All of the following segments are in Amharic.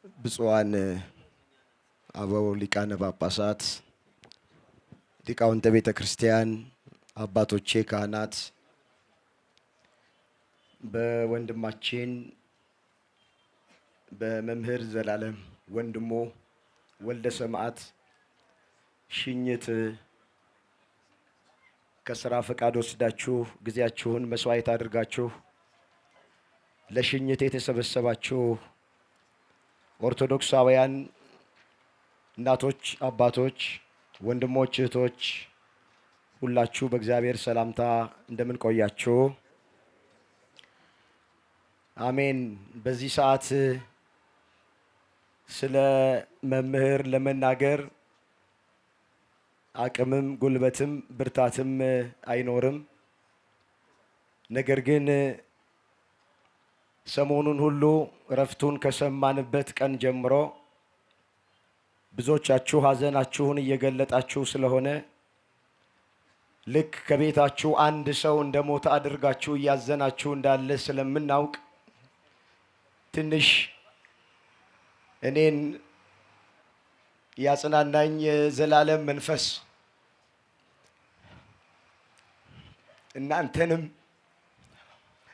ብፁዓን አበው ሊቃነ ጳጳሳት፣ ሊቃውንተ ቤተ ክርስቲያን፣ አባቶቼ ካህናት፣ በወንድማችን በመምህር ዘላለም ወንድሞ ወልደ ሰማዕት ሽኝት ከስራ ፈቃድ ወስዳችሁ ጊዜያችሁን መስዋዕት አድርጋችሁ ለሽኝት የተሰበሰባችሁ ኦርቶዶክሳውያን እናቶች፣ አባቶች፣ ወንድሞች፣ እህቶች ሁላችሁ በእግዚአብሔር ሰላምታ እንደምን ቆያችሁ? አሜን። በዚህ ሰዓት ስለ መምህር ለመናገር አቅምም ጉልበትም ብርታትም አይኖርም። ነገር ግን ሰሞኑን ሁሉ እረፍቱን ከሰማንበት ቀን ጀምሮ ብዙዎቻችሁ ሐዘናችሁን እየገለጣችሁ ስለሆነ ልክ ከቤታችሁ አንድ ሰው እንደሞተ አድርጋችሁ እያዘናችሁ እንዳለ ስለምናውቅ ትንሽ እኔን ያጽናናኝ የዘላለም መንፈስ እናንተንም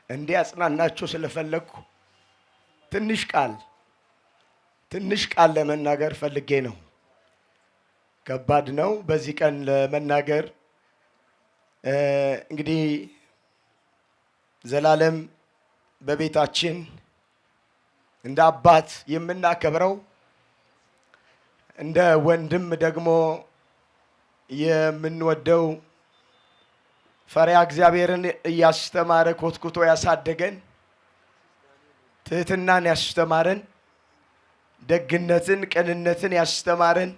እንዲያጽናናችሁ ስለፈለግኩ ትንሽ ቃል ለመናገር ፈልጌ ነው። ከባድ ነው በዚህ ቀን ለመናገር። እንግዲህ ዘላለም በቤታችን እንደ አባት የምናከብረው እንደ ወንድም ደግሞ የምንወደው ፈሪሃ እግዚአብሔርን እያስተማረ ኮትኩቶ ያሳደገን፣ ትህትናን ያስተማረን፣ ደግነትን፣ ቅንነትን ያስተማረን፣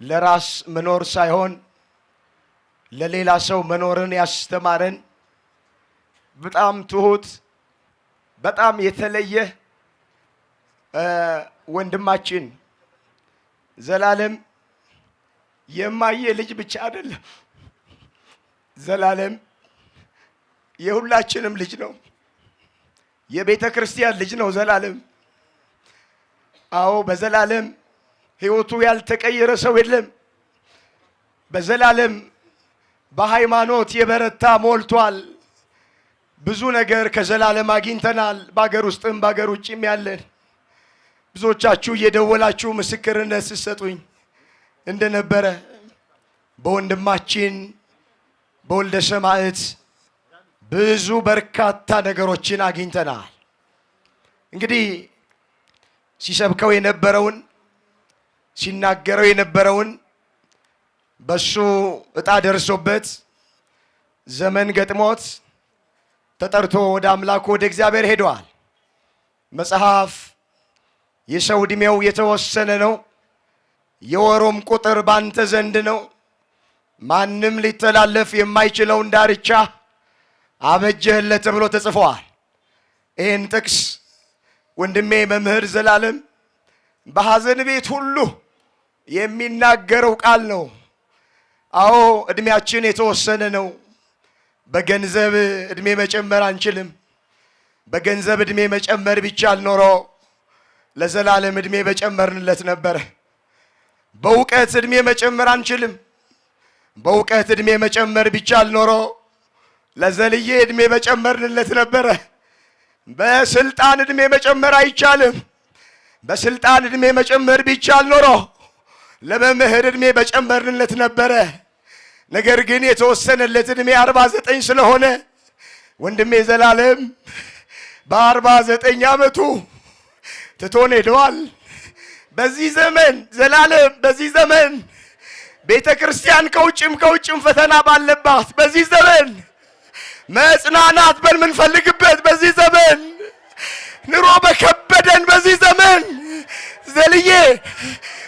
ለራስ መኖር ሳይሆን ለሌላ ሰው መኖርን ያስተማረን፣ በጣም ትሁት፣ በጣም የተለየ ወንድማችን ዘላለም የማየ ልጅ ብቻ አይደለም። ዘላለም የሁላችንም ልጅ ነው። የቤተ ክርስቲያን ልጅ ነው ዘላለም። አዎ፣ በዘላለም ሕይወቱ ያልተቀየረ ሰው የለም። በዘላለም በሃይማኖት የበረታ ሞልቷል። ብዙ ነገር ከዘላለም አግኝተናል። በአገር ውስጥም በአገር ውጭም ያለን ብዙዎቻችሁ እየደወላችሁ ምስክርነት ስትሰጡኝ እንደነበረ በወንድማችን በወልደ ሰማዕት ብዙ በርካታ ነገሮችን አግኝተናል። እንግዲህ ሲሰብከው የነበረውን ሲናገረው የነበረውን በሱ ዕጣ ደርሶበት ዘመን ገጥሞት ተጠርቶ ወደ አምላኩ ወደ እግዚአብሔር ሄደዋል። መጽሐፍ የሰው ዕድሜው የተወሰነ ነው፣ የወሩም ቁጥር ባንተ ዘንድ ነው፣ ማንም ሊተላለፍ የማይችለውን ዳርቻ አበጀህለት ተብሎ ተጽፏል። ይህን ጥቅስ ወንድሜ መምህር ዘላለም በሐዘን ቤት ሁሉ የሚናገረው ቃል ነው። አዎ፣ ዕድሜያችን የተወሰነ ነው። በገንዘብ ዕድሜ መጨመር አንችልም። በገንዘብ ዕድሜ መጨመር ቢቻል ኖሮ ለዘላለም ዕድሜ በጨመርንለት ነበረ። በእውቀት ዕድሜ መጨመር አንችልም። በእውቀት ዕድሜ መጨመር ቢቻል ኖሮ ለዘልዬ ዕድሜ በጨመርንለት ነበረ። በስልጣን ዕድሜ መጨመር አይቻልም። በስልጣን ዕድሜ መጨመር ቢቻል ኖሮ ለመምህር ዕድሜ በጨመርንለት ነበረ። ነገር ግን የተወሰነለት ዕድሜ 49 ስለሆነ ወንድሜ ዘላለም በ49 ዓመቱ ትቶን ሄደዋል። በዚህ ዘመን ዘላለም በዚህ ዘመን ቤተ ክርስቲያን ከውጭም ፈተና ባለባት በዚህ ዘመን መጽናናት በምንፈልግበት በዚህ ዘመን ኑሮ በከበደን በዚህ ዘመን ዘልዬ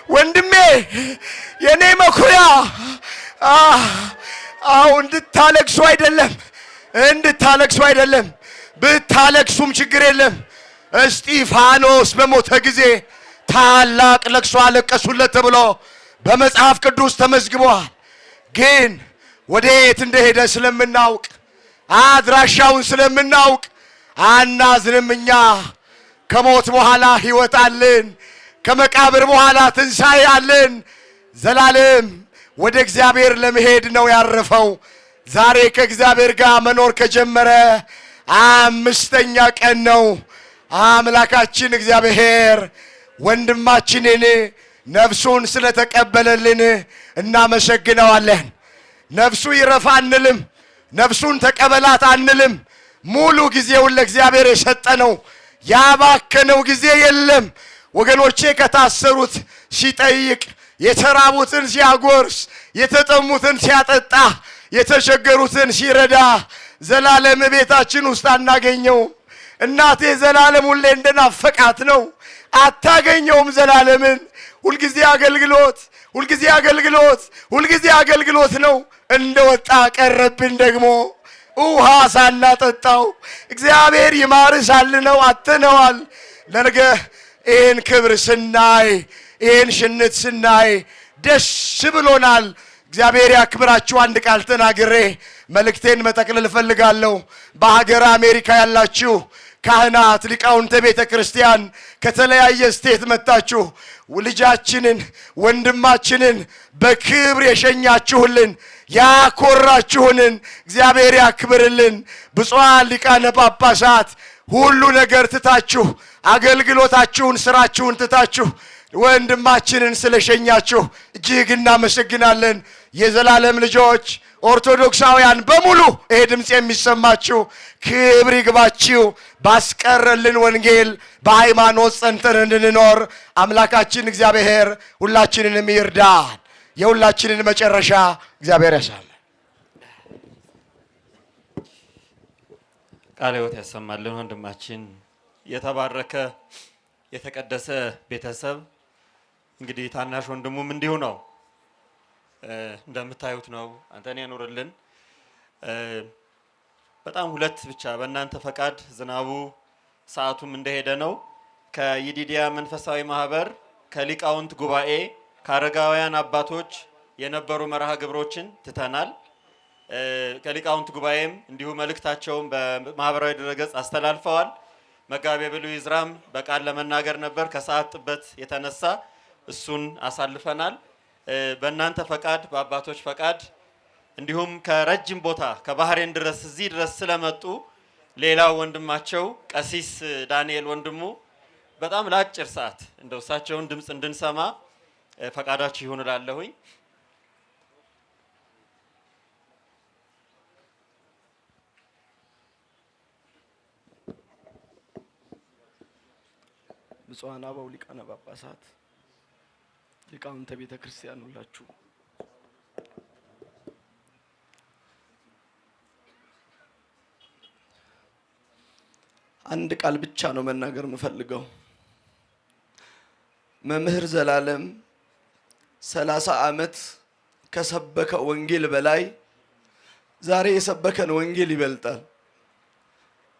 ወንድሜ የኔ መኩሪያ እንድታለቅሱ አይደለም፣ ብታለቅሱም ችግር የለም። እስጢፋኖስ በሞተ ጊዜ ታላቅ ለቅሶ አለቀሱለት ተብሎ በመጽሐፍ ቅዱስ ተመዝግቧል። ግን ወዴት እንደሄደ ስለምናውቅ አድራሻውን ስለምናውቅ አናዝንም። እኛ ከሞት በኋላ ሕይወት አለን። ከመቃብር በኋላ ትንሣኤ አለን። ዘላለም ወደ እግዚአብሔር ለመሄድ ነው ያረፈው። ዛሬ ከእግዚአብሔር ጋር መኖር ከጀመረ 5ኛ ቀን ነው። አምላካችን እግዚአብሔር ወንድማችንን ነፍሱን ስለተቀበለልን እናመሰግነዋለን። ነፍሱ ይረፋ አንልም፣ ነፍሱን ተቀበላት አንልም። ሙሉ ጊዜውን ለእግዚአብሔር የሰጠ ነው። ያባከነው ጊዜ የለም። ወገኖቼ ከታሰሩት ሲጠይቅ፣ የተራቡትን ሲያጎርስ፣ የተጠሙትን ሲያጠጣ፣ የተቸገሩትን ሲረዳ ዘላለም ቤታችን ውስጥ አናገኘውም። እናቴ ዘላለም ሁሌ እንደናፈቃት ነው። አታገኘውም ዘላለምን። ሁልጊዜ አገልግሎት፣ ሁልጊዜ አገልግሎት፣ ሁልጊዜ አገልግሎት ነው። እንደወጣ ቀረብን ደግሞ ውሃ ሳናጠጣው። እግዚአብሔር ይማር ሳልነው አጥተነዋል። ለነገ ይህን ክብር ስናይ፣ ይህን ሽንት ስናይ ደስ ብሎናል። እግዚአብሔር ያክብራችሁ። አንድ ቃል ተናግሬ መልእክቴን መጠቅለል እፈልጋለሁ። በሀገር አሜሪካ ያላችሁ ካህናት፣ ሊቃውንተ ቤተ ክርስቲያን ከተለያየ ስቴት መጣችሁ ልጃችንን ወንድማችንን በክብር የሸኛችሁልን ያኮራችሁንን እግዚአብሔር ያክብርልን። ብፁዓን ሊቃነ ጳጳሳት ሁሉ ነገር ትታችሁ አገልግሎታችሁን ስራችሁን ትታችሁ ወንድማችንን ስለሸኛችሁ እጅግ እናመሰግናለን። የዘላለም ልጆች ኦርቶዶክሳውያን በሙሉ ይሄ ድምፅ የሚሰማችሁ ክብር ይግባችሁ። ባስቀረልን ወንጌል በሃይማኖት ጸንተን እንድንኖር አምላካችን እግዚአብሔር ሁላችንንም ይርዳን። የሁላችንን መጨረሻ እግዚአብሔር ያሳምር። ቃለ ሕይወት ያሰማልን። ወንድማችን የተባረከ የተቀደሰ ቤተሰብ እንግዲህ ታናሽ ወንድሙም እንዲሁ ነው። እንደምታዩት ነው። አንተን ያኖርልን። በጣም ሁለት ብቻ በእናንተ ፈቃድ ዝናቡ ሰዓቱም እንደሄደ ነው። ከይዲዲያ መንፈሳዊ ማህበር ከሊቃውንት ጉባኤ ከአረጋውያን አባቶች የነበሩ መርሃ ግብሮችን ትተናል። ከሊቃውንት ጉባኤም እንዲሁ መልእክታቸውን በማህበራዊ ድረገጽ አስተላልፈዋል። መጋቤ ብሉይ ይዝራም በቃል ለመናገር ነበር፣ ከሰዓት ጥበት የተነሳ እሱን አሳልፈናል። በእናንተ ፈቃድ በአባቶች ፈቃድ እንዲሁም ከረጅም ቦታ ከባህሬን ድረስ እዚህ ድረስ ስለመጡ ሌላው ወንድማቸው ቀሲስ ዳንኤል ወንድሙ በጣም ለአጭር ሰዓት እንደው እሳቸውን ድምፅ እንድንሰማ ፈቃዳችሁ ይሁን እላለሁኝ። ብፁዓን አበው ሊቃነ ጳጳሳት፣ ሊቃውንተ ቤተ ክርስቲያን ሁላችሁ አንድ ቃል ብቻ ነው መናገር የምፈልገው። መምህር ዘላለም 30 ዓመት ከሰበከ ወንጌል በላይ ዛሬ የሰበከን ወንጌል ይበልጣል።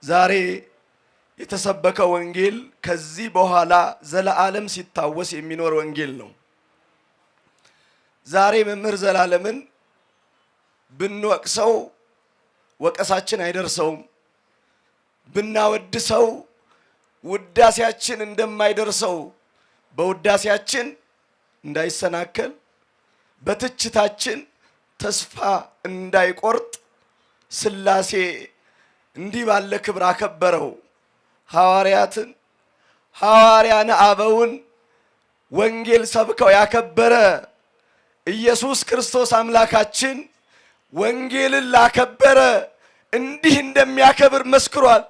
ዛሬ የተሰበከ ወንጌል ከዚህ በኋላ ዘላለም ሲታወስ የሚኖር ወንጌል ነው። ዛሬ መምህር ዘላለምን ብንወቅሰው ወቀሳችን አይደርሰውም፣ ብናወድሰው ውዳሴያችን እንደማይደርሰው፣ በውዳሴያችን እንዳይሰናከል፣ በትችታችን ተስፋ እንዳይቆርጥ ሥላሴ እንዲህ ባለ ክብር አከበረው። ሐዋርያትን ሐዋርያነ አበውን ወንጌል ሰብከው ያከበረ ኢየሱስ ክርስቶስ አምላካችን ወንጌልን ላከበረ እንዲህ እንደሚያከብር መስክሯል።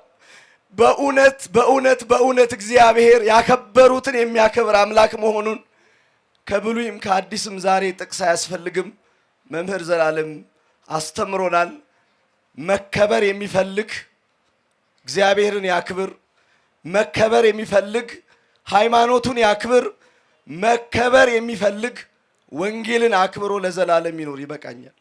በእውነት በእውነት በእውነት እግዚአብሔር ያከበሩትን የሚያከብር አምላክ መሆኑን ከብሉይም ከአዲስም ዛሬ ጥቅስ አያስፈልግም። መምህር ዘላለም አስተምሮናል። መከበር የሚፈልግ እግዚአብሔርን ያክብር፣ መከበር የሚፈልግ ሃይማኖቱን ያክብር፣ መከበር የሚፈልግ ወንጌልን አክብሮ ለዘላለም ይኖር። ይበቃኛል።